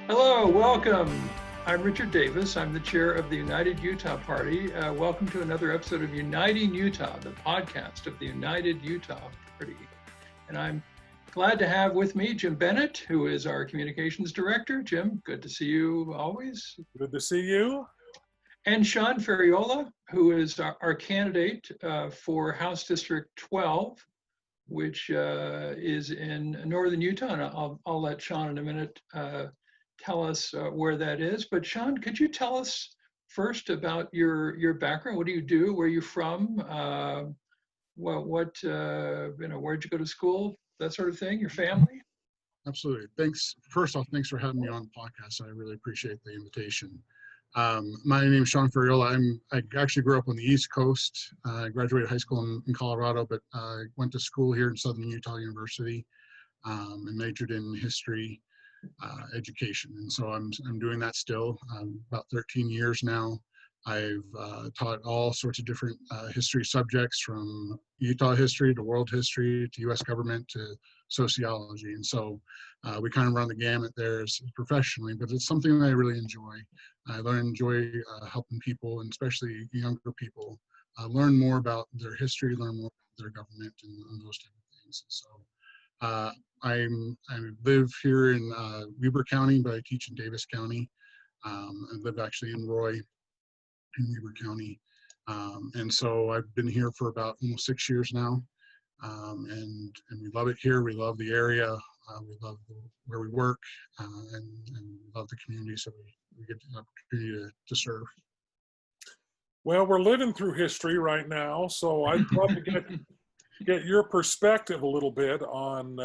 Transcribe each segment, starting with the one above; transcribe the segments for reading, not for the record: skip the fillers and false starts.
Hello, welcome. I'm Richard Davis. I'm the chair of the United Utah Party. Welcome to another episode of Uniting Utah, the podcast of the United Utah Party. And I'm glad to have with me Jim Bennett, who is our communications director. Jim, good to see you always. Good to see you. And Shawn Ferriola, who is our candidate for House District 12, which is in northern Utah. And I'll let Shawn in a minute tell us where that is. But Shawn, could you tell us first about your background? What do you do? Where are you from? Where'd you go to school? That sort of thing. Your family. Absolutely. Thanks. First off, thanks for having me on the podcast. I really appreciate the invitation. My name is Shawn Ferriola. I actually grew up on the East Coast. I graduated high school in Colorado, but I went to school here in Southern Utah University and majored in history education. And so I'm doing that still. About 13 years now. I've taught all sorts of different history subjects, from Utah history to world history to U.S. government to sociology. And so we kind of run the gamut there professionally, but it's something that I really enjoy. I enjoy helping people, and especially younger people, learn more about their history, learn more about their government, and those type of things. So I live here in Weber County, but I teach in Davis County. I live actually in Roy, in Weber County. And so I've been here for about almost 6 years now. And we love it here. We love the area. We love where we work, and love the community. So we get the opportunity to serve. Well, we're living through history right now, so I'd love to get your perspective a little bit on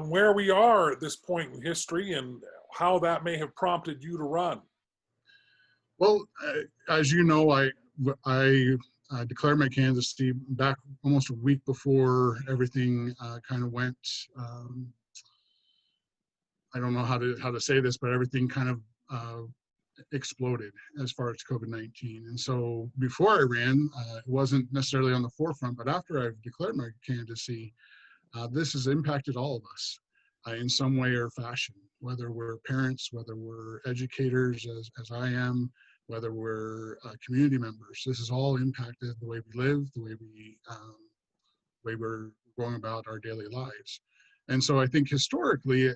where we are at this point in history and how that may have prompted you to run. Well, as you know, I declared my candidacy back almost a week before everything kind of went. I don't know how to say this, but everything kind of exploded as far as COVID-19. And so before I ran, it wasn't necessarily on the forefront, but after I've declared my candidacy, this has impacted all of us in some way or fashion, whether we're parents, whether we're educators as I am, whether we're community members. This has all impacted the way we live, the way we're going about our daily lives. And so I think historically,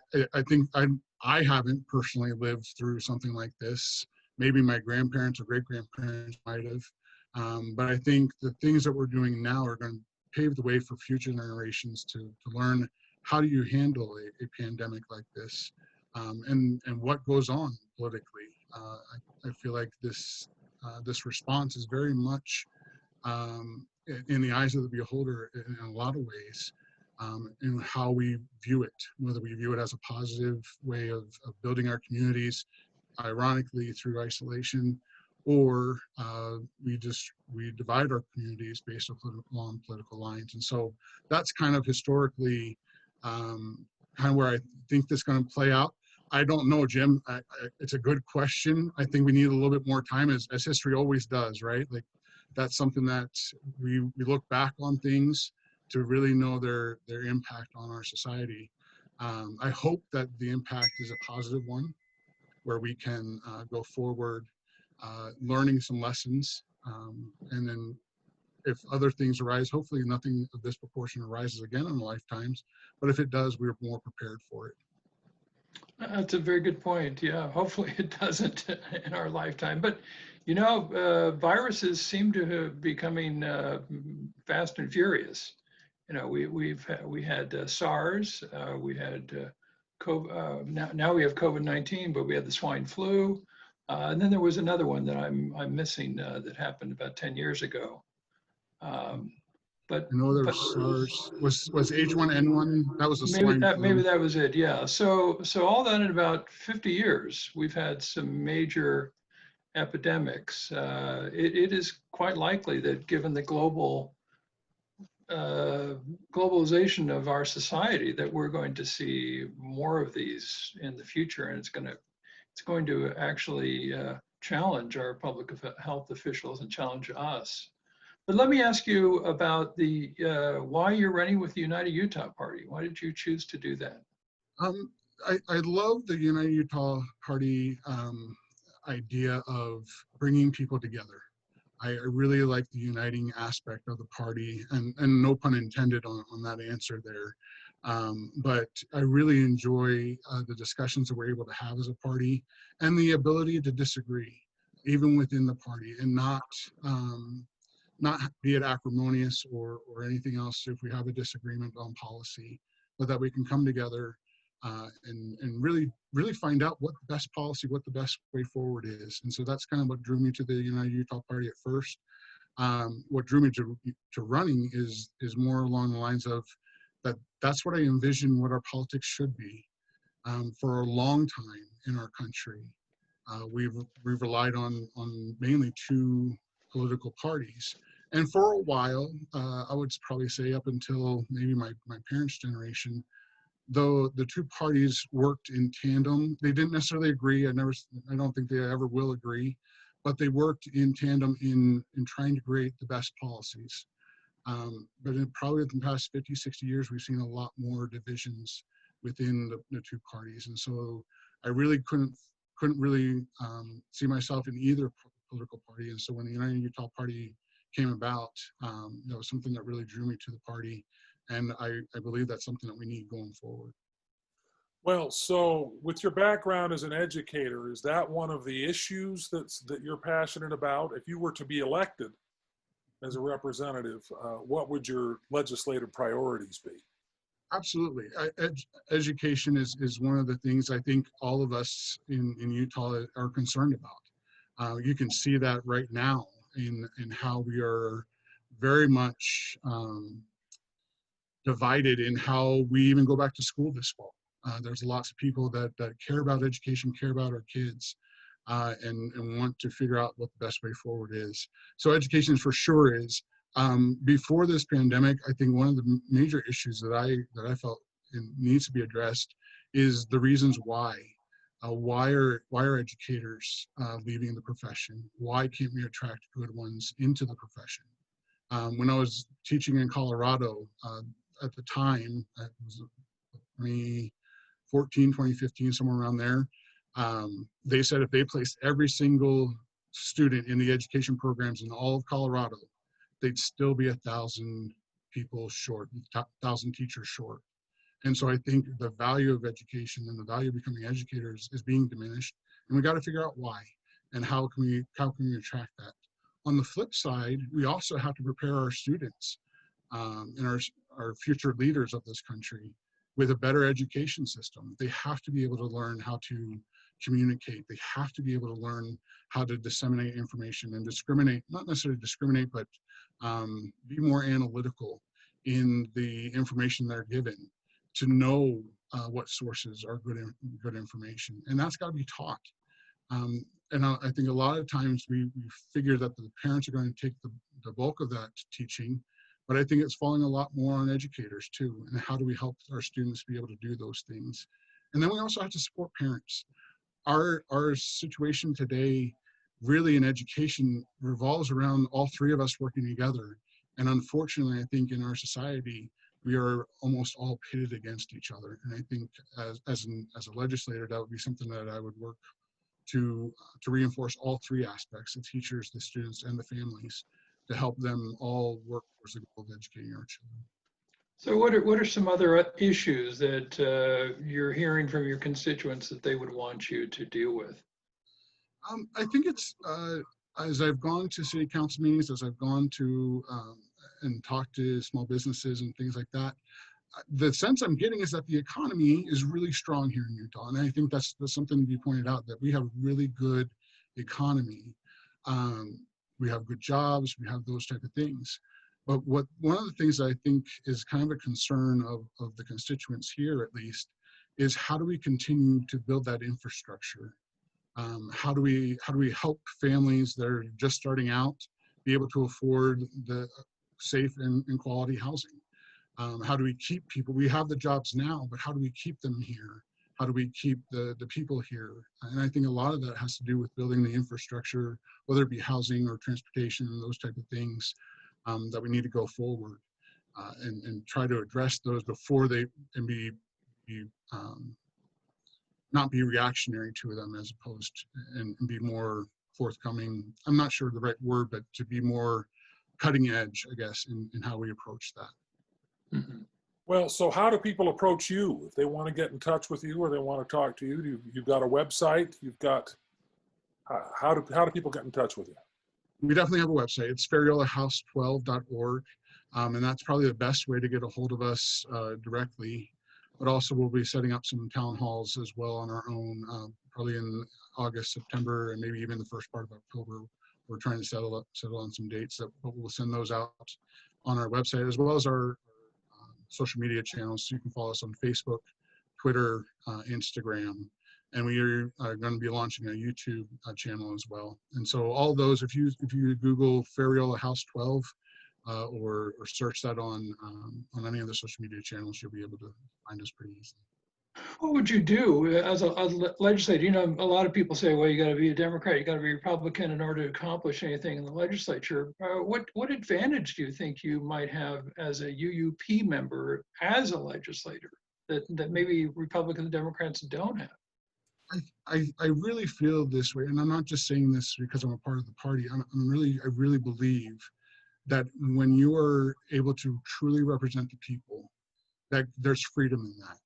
I haven't personally lived through something like this. Maybe my grandparents or great-grandparents might have. But I think the things that we're doing now are going to pave the way for future generations to learn how do you handle a pandemic like this, and what goes on politically. I feel like this response is very much in the eyes of the beholder in a lot of ways, in how we view it, whether we view it as a positive way of building our communities, ironically through isolation, or we divide our communities based on political lines. And so that's kind of historically kind of where I think this is going to play out. I don't know, Jim. It's a good question. I think we need a little bit more time, as history always does, right? Like, that's something that we look back on things to really know their impact on our society. I hope that the impact is a positive one, where we can go forward, learning some lessons, and then if other things arise, hopefully nothing of this proportion arises again in our lifetimes. But if it does, we're more prepared for it. That's a very good point. Yeah, hopefully it doesn't in our lifetime. But viruses seem to be becoming fast and furious. We had SARS, we had COVID. Now we have COVID-19, but we had the swine flu, and then there was another one that I'm missing that happened about 10 years ago. But I know there was SARS. Was H1N1? That was a swine flu. Maybe that was it. Yeah. So all that in about 50 years, we've had some major epidemics. It is quite likely that, given the globalization of our society, that we're going to see more of these in the future, and it's going to actually challenge our public health officials and challenge us. But let me ask you about why you're running with the United Utah Party. Why did you choose to do that? I love the United Utah Party idea of bringing people together. I really like the uniting aspect of the party, and no pun intended on that answer there. But I really enjoy the discussions that we're able to have as a party, and the ability to disagree, even within the party, and not be it acrimonious or anything else if we have a disagreement on policy, but that we can come together and really find out what the best policy, what the best way forward is. And so that's kind of what drew me to the United Utah Party at first. What drew me to running is more along the lines of that's what I envision what our politics should be. For a long time in our country, we've relied on mainly two political parties. And for a while, I would probably say up until maybe my parents' generation, though the two parties worked in tandem, they didn't necessarily agree. I don't think they ever will agree, but they worked in tandem in trying to create the best policies. But probably in the past 50, 60 years, we've seen a lot more divisions within the two parties. And so I really couldn't really see myself in either political party. And so when the United Utah Party came about, that was something that really drew me to the party. And I believe that's something that we need going forward. Well, so with your background as an educator, is that one of the issues that you're passionate about? If you were to be elected as a representative, what would your legislative priorities be? Absolutely. Education is one of the things I think all of us in Utah are concerned about. You can see that right now in how we are very much divided in how we even go back to school this fall. There's lots of people that care about education, care about our kids, and want to figure out what the best way forward is. So education for sure is. Before this pandemic, I think one of the major issues that I felt needs to be addressed is the reasons why. Why are educators leaving the profession? Why can't we attract good ones into the profession? When I was teaching in Colorado at the time, it was 2015, somewhere around there, they said if they placed every single student in the education programs in all of Colorado, they'd still be 1,000 people short, 1,000 teachers short. And so I think the value of education and the value of becoming educators is being diminished, and we got to figure out why and how can we attract that. On the flip side, we also have to prepare our students and our future leaders of this country with a better education system. They have to be able to learn how to communicate. They have to be able to learn how to disseminate information and discriminate, not necessarily discriminate, but be more analytical in the information they're given, to know what sources are good information. And that's got to be taught. And I think a lot of times we figure that the parents are going to take the bulk of that teaching, but I think it's falling a lot more on educators too. And how do we help our students be able to do those things? And then we also have to support parents. Our situation today really in education revolves around all three of us working together. And unfortunately, I think in our society, we are almost all pitted against each other. And I think as a legislator, that would be something that I would work to reinforce all three aspects: the teachers, the students, and the families, to help them all work towards the goal of educating our children. So what are some other issues that you're hearing from your constituents that they would want you to deal with? I think it's, as I've gone to city council meetings, as I've gone to and talked to small businesses and things like that, the sense I'm getting is that the economy is really strong here in Utah. And I think that's something to be pointed out, that we have really good economy. We have good jobs, we have those type of things. But one of the things that I think is kind of a concern of the constituents here, at least, is how do we continue to build that infrastructure? How do we help families that are just starting out be able to afford the safe and quality housing? How do we keep people? We have the jobs now, but how do we keep them here? How do we keep the people here? And I think a lot of that has to do with building the infrastructure, whether it be housing or transportation and those type of things, that we need to go forward and try to address those before they can be not be reactionary to them as opposed to, and be more forthcoming. I'm not sure the right word, but to be more cutting edge, I guess, in how we approach that. Mhm. Well, so how do people approach you if they want to get in touch with you or they want to talk to you? You've got a website. You've got how do people get in touch with you? We definitely have a website. It's ferriolahouse12.org, and that's probably the best way to get a hold of us directly. But also, we'll be setting up some town halls as well on our own, probably in August, September, and maybe even the first part of October. We're trying to settle on some dates, but we'll send those out on our website, as well as our social media channels. So you can follow us on Facebook, Twitter, Instagram, and we are going to be launching a YouTube channel as well. And so all those, if you Google Ferriola House 12 or search that on any of the social media channels, you'll be able to find us pretty easily. What would you do as a legislator? You know, a lot of people say, well, you got to be a Democrat, you got to be a Republican in order to accomplish anything in the legislature. What advantage do you think you might have as a UUP member, as a legislator, that maybe Republicans and Democrats don't have? I really feel this way, and I'm not just saying this because I'm a part of the party. I really believe that when you are able to truly represent the people, that there's freedom in that.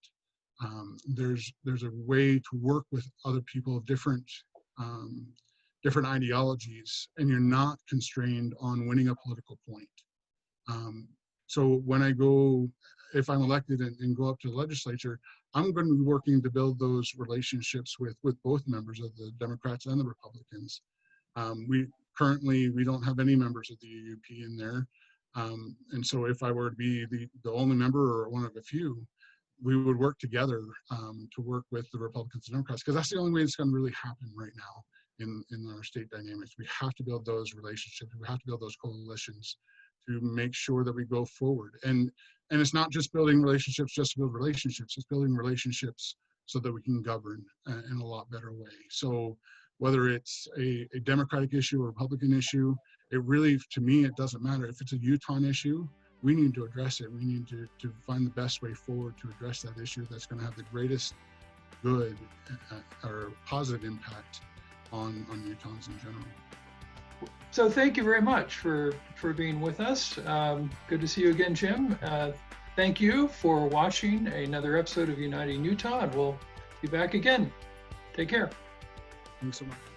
There's a way to work with other people of different ideologies, and you're not constrained on winning a political point. So when I go, if I'm elected and go up to the legislature, I'm going to be working to build those relationships with both members of the Democrats and the Republicans. We don't have any members of the UUP in there. And so if I were to be the only member or one of a few, we would work together to work with the Republicans and Democrats, because that's the only way it's going to really happen right now in our state dynamics. We have to build those relationships. We have to build those coalitions to make sure that we go forward. And it's not just building relationships just to build relationships. It's building relationships so that we can govern in a lot better way. So whether it's a Democratic issue or Republican issue, it really, to me, it doesn't matter. If it's a Utah issue, we need to address it. We need to find the best way forward to address that issue that's going to have the greatest good or positive impact on Utahns in general. So thank you very much for being with us. Good to see you again, Jim. Thank you for watching another episode of Uniting Utah, and we'll be back again. Take care. Thanks so much.